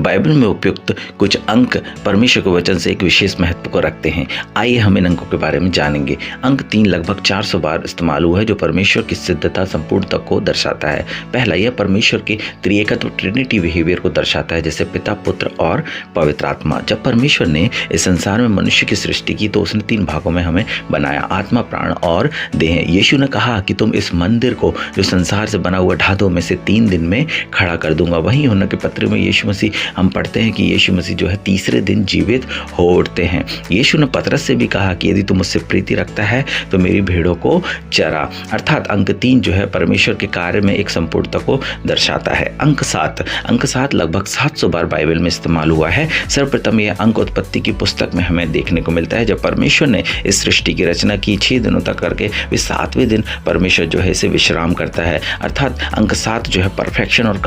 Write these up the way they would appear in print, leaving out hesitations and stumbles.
Bible में उपयुक्त कुछ अंक परमेश्वर के वचन से एक विशेष महत्व को रखते हैं। आइए हम इन अंकों के बारे में जानेंगे। अंक 3 लगभग 400 बार इस्तेमाल हुआ है, जो परमेश्वर की सिद्धता संपूर्णता को दर्शाता है। पहला, यह परमेश्वर की त्रिएकत्व ट्रिनिटी बिहेवियर को दर्शाता है, जैसे पिता, पुत्र और पवित्र आत्मा। जब परमेश्वर ने इस संसार में मनुष्य की सृष्टि की तो उसने 3 भागों में हमें बनाया, आत्मा, प्राण और देह। यीशु ने कहा कि तुम इस मंदिर को जो संसार से बना हुआ ढा दो, में से 3 दिन में खड़ा कर दूंगा। वहीं यूहन्ना के पत्र में यीशु मसीह हम पढ़ते हैं कि यीशु मसीह जो है तीसरे दिन जीवित हो उठते हैं। यीशु ने पतरस से भी कहा कि यदि तुम मुझसे प्रीति रखता है तो मेरी भेड़ों को चरा। अर्थात अंक 3 जो है परमेश्वर के कार्य में एक संपूर्णता को दर्शाता है। अंक 7 लगभग 700 बार बाइबल में इस्तेमाल हुआ है। सर्वप्रथम यह अंक उत्पत्ति की पुस्तक में हमें देखने को मिलता है। जब परमेश्वर ने इस सृष्टि की रचना की 6 दिनों तक करके वे 7वें दिन परमेश्वर जो है इसे विश्राम करता है। अर्थात अंक 7 जो है परफेक्शन और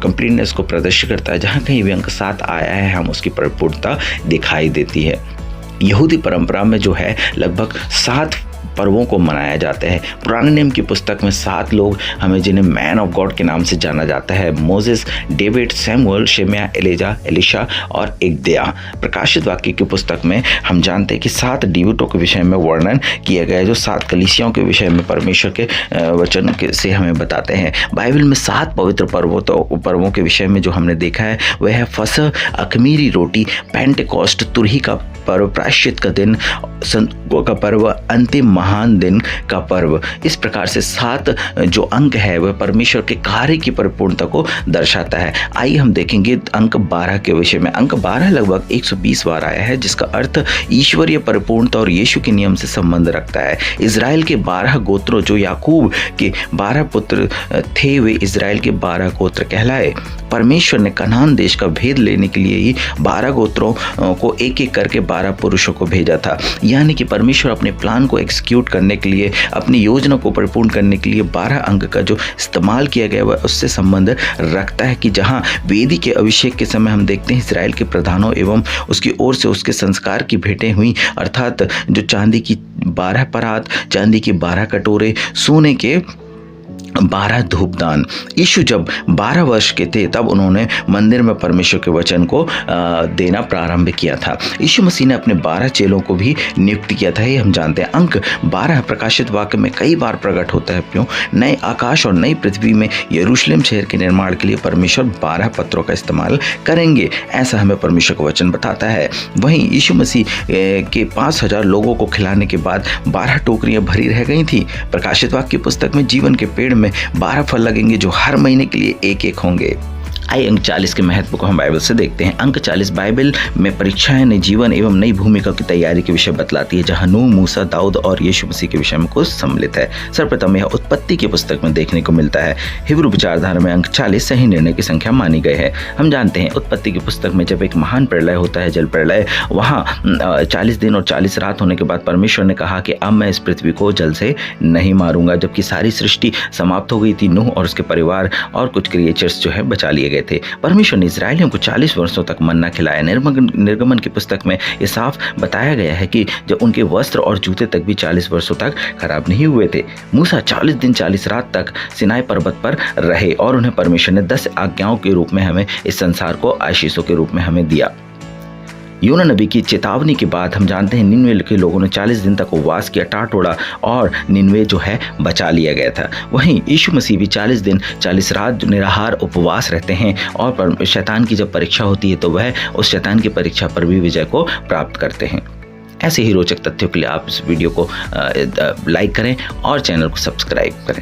कंप्लीटनेस को प्रदर्शित करता है। जहाँ कहीं भी अंक 7 आया है हम उसकी परिपूर्णता दिखाई देती है। यहूदी परंपरा में जो है लगभग 7 पर्वों को मनाया जाता है। पुराने नियम की पुस्तक में 7 लोग हमें जिन्हें मैन ऑफ गॉड के नाम से जाना जाता है, Moses, David, Samuel, Shemaiah, Elijah, Elisha और एग्दया। प्रकाशित वाक्य की पुस्तक में हम जानते हैं कि 7 डिवोटों के विषय में वर्णन किया गया है, जो 7 कलीसियाओं के विषय में परमेश्वर के वचन से हमें बताते हैं। बाइबल में 7 पवित्र पर्वों के विषय में जो हमने देखा है वह है फसह, अखमीरी रोटी, पेंटेकोस्ट, तुरही का पर्व, प्रायश्चित का दिन का पर्व, अंतिम महान दिन का पर्व। इस प्रकार से 7 जो अंक है वह परमेश्वर के कार्य की परिपूर्णता को दर्शाता है। आइए हम देखेंगे अंक 12 के विषय में। अंक 12 लगभग 120 बार आया है, जिसका अर्थ ईश्वरीय परिपूर्णता और यीशु के नियम से संबंध रखता है। इजराइल के 12 गोत्रों, जो याकूब के 12 पुत्र थे, वे इजराइल के 12 गोत्र कहलाए। परमेश्वर ने कनान देश का भेद लेने के लिए ही 12 गोत्रों को एक एक करके 12 पुरुषों को भेजा था। यानी कि परमेश्वर अपने प्लान को एग्जीक्यूट करने के लिए, अपनी योजना को परिपूर्ण करने के लिए 12 अंक का जो इस्तेमाल किया गया वह उससे संबंध रखता है। कि जहां वेदी के अभिषेक के समय हम देखते हैं इजराइल के प्रधानों एवं उसकी ओर से उसके संस्कार की भेंटें हुई, अर्थात जो चांदी की 12 परात, चांदी के 12 कटोरे, सोने के 12 धूपदान। यीशु जब 12 वर्ष के थे तब उन्होंने मंदिर में परमेश्वर के वचन को देना प्रारंभ किया था। यीशु मसीह ने अपने 12 चेलों को भी नियुक्त किया था, ये हम जानते हैं। अंक 12 प्रकाशित वाक्य में कई बार प्रकट होता है। क्यों? नए आकाश और नई पृथ्वी में यरूशलेम शहर के निर्माण के लिए परमेश्वर 12 पत्रों का इस्तेमाल करेंगे, ऐसा हमें परमेश्वर का वचन बताता है। वहीं यीशु मसीह के 5000 लोगों को खिलाने के बाद 12 टोकरियां भरी रह गई थी। प्रकाशित वाक्य की पुस्तक में जीवन के पेड़ में 12 फल लगेंगे, जो हर महीने के लिए एक एक होंगे। आइए अंक 40 के महत्व को हम बाइबल से देखते हैं। अंक 40 बाइबल में परीक्षाएं, नए जीवन एवं नई भूमिका की तैयारी के विषय बतलाती है, जहां नूह, मूसा, दाऊद और यीशु मसीह के विषय में कुछ सम्मिलित है। सर्वप्रथम यह उत्पत्ति की पुस्तक में देखने को मिलता है। हिब्रू विचारधारा में अंक 40 सही निर्णय की संख्या मानी गई है। हम जानते हैं उत्पत्ति की पुस्तक में जब एक महान प्रलय होता है, जल प्रलय, वहाँ 40 दिन और 40 रात होने के बाद परमेश्वर ने कहा कि अब मैं इस पृथ्वी को जल से नहीं मारूंगा। जबकि सारी सृष्टि समाप्त हो गई थी, नूह और उसके परिवार और कुछ क्रिएचर्स जो है बचा लिए गए थे। परमेश्वर ने इजरायलियों को 40 वर्षों तक मन्ना खिलाया। निर्गमन की पुस्तक में यह साफ बताया गया है कि जब उनके वस्त्र और जूते तक भी 40 वर्षों तक खराब नहीं हुए थे। मूसा 40 दिन 40 रात तक सिनाई पर्वत पर रहे और उन्हें परमेश्वर ने 10 आज्ञाओं के रूप में हमें इस संसार को आशीषों के रूप में हमें दिया। यूना नबी की चेतावनी के बाद हम जानते हैं निनवे के लोगों ने 40 दिन तक उपवास किया, टाट ओढ़ा और निनवे जो है बचा लिया गया था। वहीं यीशु मसीह भी 40 दिन 40 रात निराहार उपवास रहते हैं और शैतान की जब परीक्षा होती है तो वह उस शैतान की परीक्षा पर भी विजय को प्राप्त करते हैं। ऐसे ही रोचक तथ्यों के लिए आप इस वीडियो को लाइक करें और चैनल को सब्सक्राइब करें।